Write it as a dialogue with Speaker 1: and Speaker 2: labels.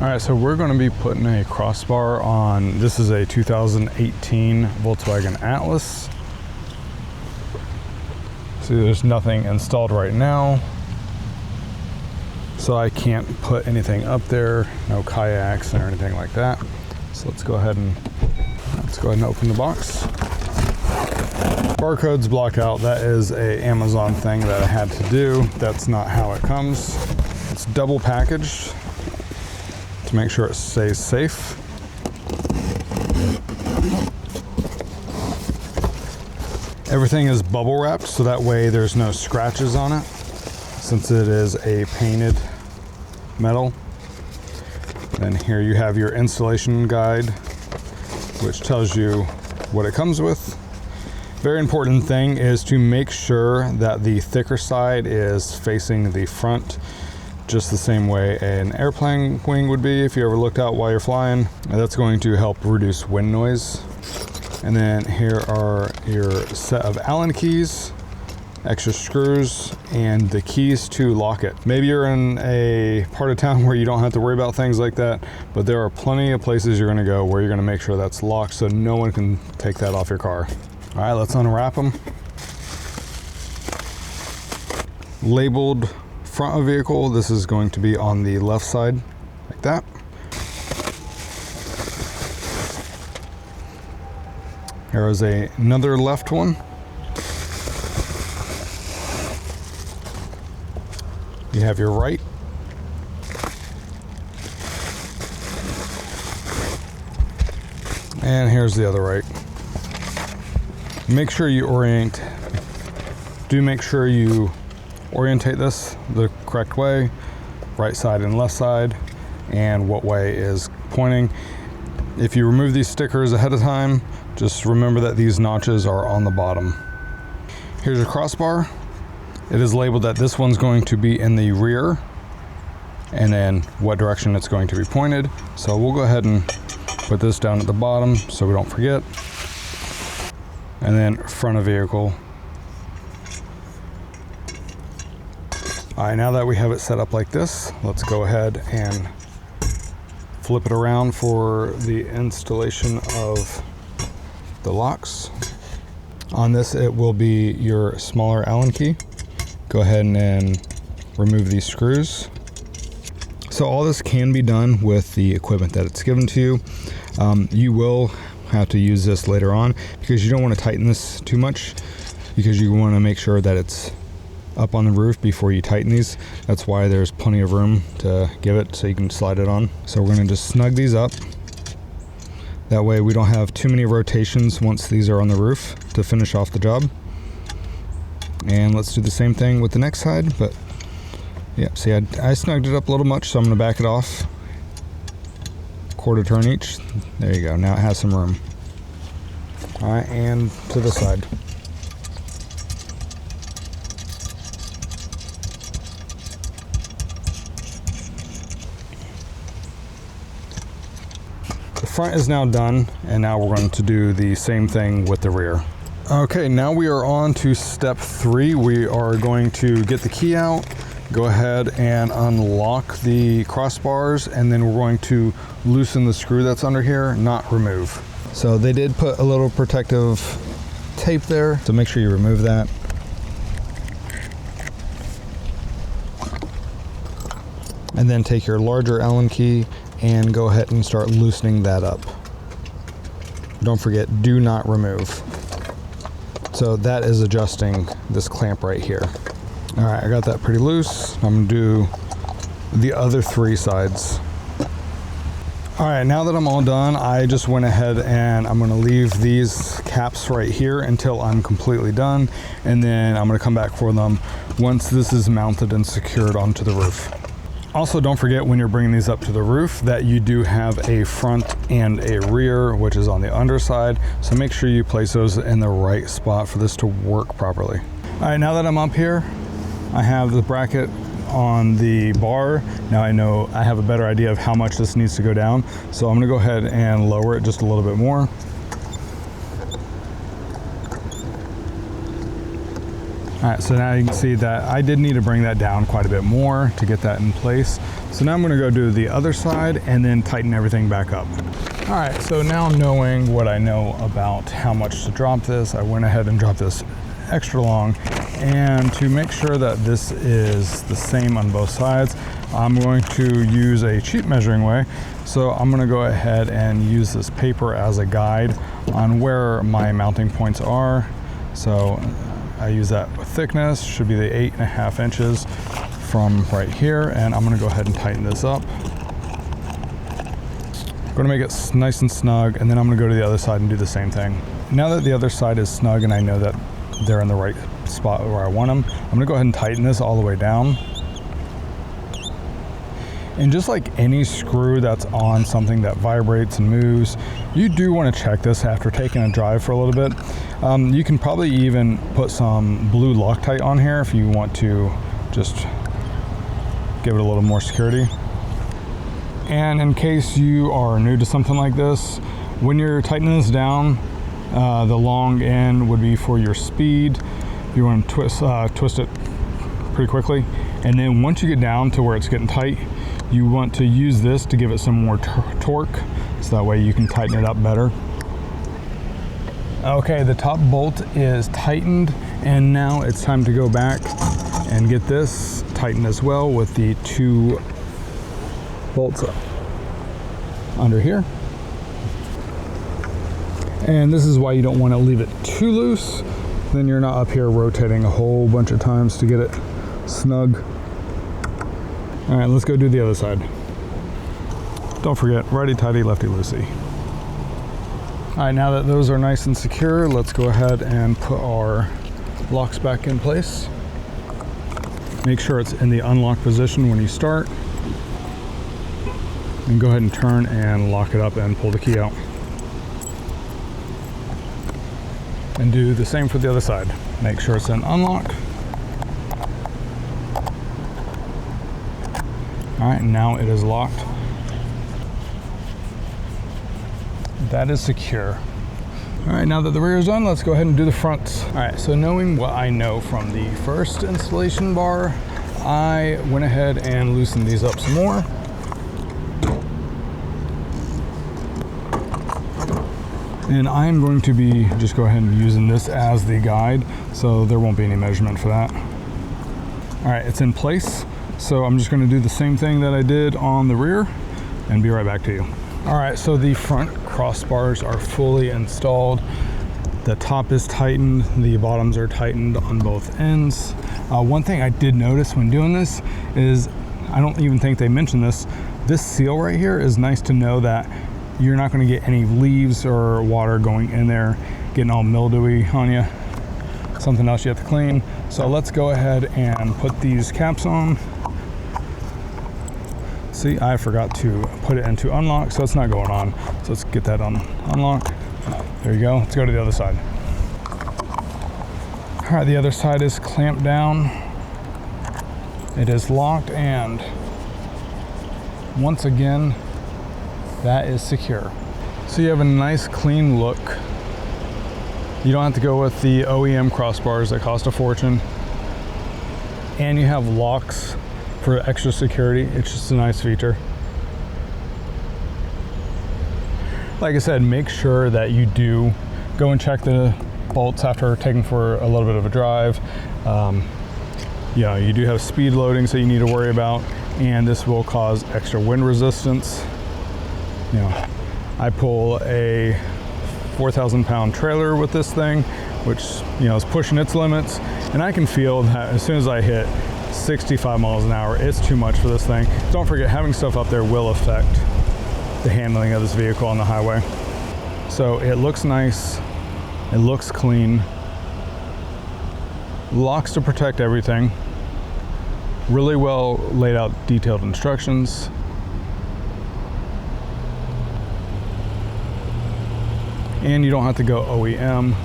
Speaker 1: All right, so we're going to be putting a crossbar on, this is a 2018 Volkswagen Atlas. See, there's nothing installed right now, so I can't put anything up there, no kayaks or anything like that. So let's go ahead and open the box. Barcode's blocked out. That is a Amazon thing that I had to do. That's not how it comes. It's double packaged to make sure it stays safe. Everything is bubble wrapped, so that way there's no scratches on it, since it is a painted metal. And here you have your installation guide, which tells you what it comes with. Very important thing is to make sure that the thicker side is facing the front, just the same way an airplane wing would be if you ever looked out while you're flying. And that's going to help reduce wind noise. And then here are your set of Allen keys, extra screws, and the keys to lock it. Maybe you're in a part of town where you don't have to worry about things like that, but there are plenty of places you're gonna go where you're gonna make sure that's locked so no one can take that off your car. All right, let's unwrap them. Labeled front of vehicle, this is going to be on the left side, like that. Here is another left one. You have your right. And here's the other right. Make sure you orientate this the correct way, right side and left side, and what way is pointing. If you remove these stickers ahead of time, just remember that these notches are on the bottom. Here's your crossbar. It is labeled that this one's going to be in the rear, and then what direction it's going to be pointed. So we'll go ahead and put this down at the bottom so we don't forget. And then front of vehicle. All right, now that we have it set up like this, let's go ahead and flip it around for the installation of the locks. On this, it will be your smaller Allen key. Go ahead and remove these screws. So all this can be done with the equipment that it's given to you. You will have to use this later on because you don't want to tighten this too much, because you want to make sure that it's up on the roof before you tighten these. That's why there's plenty of room to give it so you can slide it on. So we're going to just snug these up. That way we don't have too many rotations once these are on the roof to finish off the job. And let's do the same thing with the next side, but yeah, see, I snugged it up a little much, so I'm gonna back it off. Quarter turn each. There you go, now it has some room. All right, and to the side. The front is now done, and now we're going to do the same thing with the rear. Okay, now we are on to step 3. We are going to get the key out, go ahead and unlock the crossbars, and then we're going to loosen the screw that's under here, not remove. So they did put a little protective tape there, so make sure you remove that. And then take your larger Allen key and go ahead and start loosening that up. Don't forget, do not remove. So that is adjusting this clamp right here. All right, I got that pretty loose. I'm gonna do the other 3 sides. All right, now that I'm all done, I just went ahead and I'm gonna leave these caps right here until I'm completely done, and then I'm gonna come back for them once this is mounted and secured onto the roof. Also, don't forget when you're bringing these up to the roof that you do have a front and a rear, which is on the underside. So make sure you place those in the right spot for this to work properly. All right, now that I'm up here, I have the bracket on the bar. Now I know I have a better idea of how much this needs to go down. So I'm gonna go ahead and lower it just a little bit more. All All right, so now you can see that I did need to bring that down quite a bit more to get that in place. So now I'm gonna go do the other side and then tighten everything back up. All right, so now knowing what I know about how much to drop this, I went ahead and dropped this extra long. And to make sure that this is the same on both sides, I'm going to use a cheap measuring way. So I'm gonna go ahead and use this paper as a guide on where my mounting points are. So I use that with thickness, should be the 8.5 inches from right here. And I'm gonna go ahead and tighten this up. I'm gonna make it nice and snug, and then I'm gonna go to the other side and do the same thing. Now that the other side is snug and I know that they're in the right spot where I want them, I'm gonna go ahead and tighten this all the way down. And just like any screw that's on something that vibrates and moves, you do want to check this after taking a drive for a little bit. You can probably even put some blue Loctite on here if you want to just give it a little more security. And in case you are new to something like this, when you're tightening this down, the long end would be for your speed. You want to twist it pretty quickly. And then once you get down to where it's getting tight, you want to use this to give it some more torque, so that way you can tighten it up better. Okay, the top bolt is tightened, and now it's time to go back and get this tightened as well with the 2 bolts under here. And this is why you don't want to leave it too loose, then you're not up here rotating a whole bunch of times to get it snug. All right, let's go do the other side. Don't forget, righty-tighty, lefty-loosey. All right, now that those are nice and secure, let's go ahead and put our locks back in place. Make sure it's in the unlock position when you start. And go ahead and turn and lock it up and pull the key out. And do the same for the other side. Make sure it's in unlock. All right, now it is locked. That is secure. All right, now that the rear is done, let's go ahead and do the fronts. All right, so knowing what I know from the first installation bar, I went ahead and loosened these up some more. And I'm going to be just go ahead and using this as the guide, so there won't be any measurement for that. All right, it's in place. So I'm just going to do the same thing that I did on the rear and be right back to you. All right, so the front crossbars are fully installed. The top is tightened, the bottoms are tightened on both ends. One thing I did notice when doing this is, I don't even think they mentioned this seal right here is nice to know that you're not going to get any leaves or water going in there, getting all mildewy on you. Something else you have to clean. So let's go ahead and put these caps on. See, I forgot to put it into unlock, so it's not going on. So let's get that on unlock. There you go. Let's go to the other side. All right, the other side is clamped down. It is locked, and once again, that is secure. So you have a nice clean look. You don't have to go with the OEM crossbars that cost a fortune. And you have locks for extra security. It's just a nice feature. Like I said, make sure that you do go and check the bolts after taking for a little bit of a drive. You do have speed loadings that you need to worry about, and this will cause extra wind resistance. I pull a 4,000-pound trailer with this thing, which is pushing its limits, and I can feel that as soon as I hit 65 miles an hour, it's too much for this thing. Don't forget, having stuff up there will affect the handling of this vehicle on the highway. So it looks nice, it looks clean, locks to protect everything, really well laid out detailed instructions. And you don't have to go OEM.